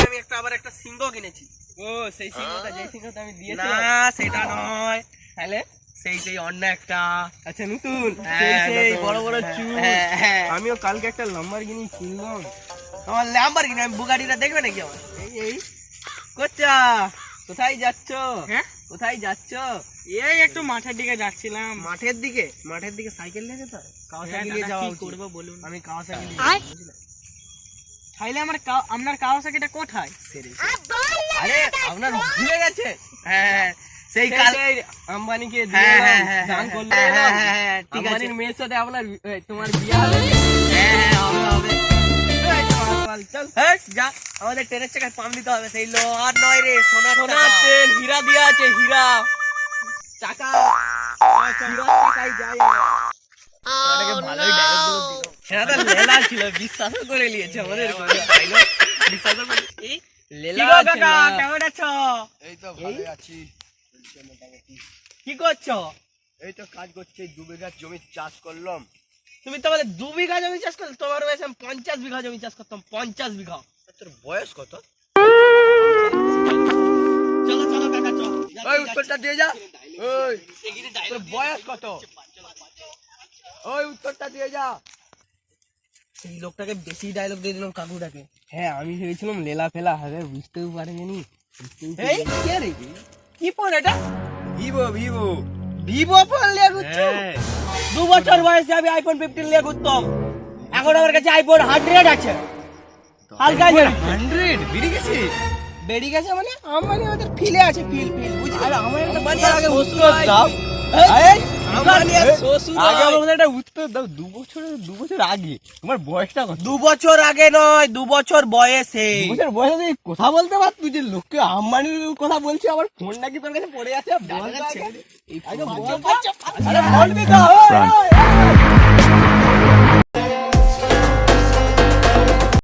আমি আবার একটা সিংহ কিনেছি। ও সেই সিংহটা, যেই সিংহটা আমি দিয়েছি না সেটা নয়, তাহলে সেই অন্য একটা। আচ্ছা নতুন, হ্যাঁ, সেই নতুন। বড় বড় হ্যাঁ, চুল। হ্যাঁ। আমিও কালকে একটা লাম্বরগিনি কিনলাম। আমার ল্যাম্বরগিনি, আমি বুগাটিটা দেখবে নাকি আমার? এই কোচা, কোথায় যাচ্ছ? হ্যাঁ, কোথায় যাচ্ছ? এই একটু মাঠের দিকে যাচ্ছিলাম। মাঠের দিকে সাইকেল নিয়ে যেতে হয়? কাওয়াসাকি নিয়ে যাওয়া উচিত। করবো বলুন। আমি কাওয়াসাকি নিয়ে আয়। যাবো, বুঝলে? তাইলে আপনার কাওয়াসাকিটা কোথায়? আরে আপনার ভুলে গেছে? হ্যাঁ, সেই সেই কাল আম্বানিকে হ্যাঁ, দিয়ে হ্যাঁ, হ্যাঁ, দান হ্যাঁ, করলো। হ্যাঁ, হ্যাঁ, হ্যাঁ, ঠিক আছে। আম্বানির মেয়ের সাথে আপনার তোমার বিয়ে হবে। হ্যাঁ, হবে। এই তো আজকাল, চল। এই, যা, আমাদের ট্রেনের চাকায় পাম দিতে হবে। সেই লোহার নয় রে, সোনার সোনার টাকা। ট্রেন, হীরা দিয়ে আছে, হীরা চাকা, হীরার চাকায় যায়। এটাকে ভালোই ডায়লগ গুলো দিল। সেটা তো লেলা ছিল, বিশ্বাসও করে নিয়েছে আমাদের ডায়লগ। বিশ্বাসও করে এই লেলা কি গো আছে কাকা, না। কেমন আছো? এই তো ভালোই আছি। চলছে মোটামুটি। কি করছো? এই তো কাজ করছি, 2 বিঘা জমি চাষ করলাম। তুমি তো বলে 2 বিঘা জমি চাষ করলে, তোমার বয়সে আমি 50 বিঘা জমি চাষ করতাম। 50 বিঘা। তোর বয়স কত? চলো চলো কাকা, চলো। ওই উত্তরটা দিয়ে যা। ওই তোর বয়স কত? ওই উত্তরটা দিয়ে যা। সেই লোকটাকে বেশি ডায়লগ দিয়ে দিলাম, কাকুটাকে। হ্যাঁ, আমি ভেবেছিলাম লেলা ফেলা হবে, বুঝতেও পারিনি। এই কে রে? কি ফোন এটা? Vivo Vivo. ভিভো ফোন নিয়ে ঘুরছো? 2 বছর বয়সে আমি আইফোন 15 নিয়ে ঘুরতাম। এখন আমার কাছে আইফোন 100 আছে। হালকা 100 বেরিয়ে গেছে। বেরিয়ে গেছে মানে আম্বানি ওদের ফিলে আছে, ফিল বুঝলি? আরে আমার একটা আম্বানি কথা আর আগে শ্বশুর উত্তর হয়। দাও। এই, আম্বানি আর শ্বশুর আগে হয়। আমাদের একটা উত্তর দাও। 2 বছর আগে তোমার বয়সটা কত? 2 বছর আগে নয়, 2 বছর বয়সে। 2 বছর বয়সে তুই কথা বলতে পার? তুই যে লোককে আম্বানির কথা বলছিস, আমার ফোন নাকি তোর কাছে পড়ে আছে? বল তো আগে। আগে বল তো। আরে বলবি তো।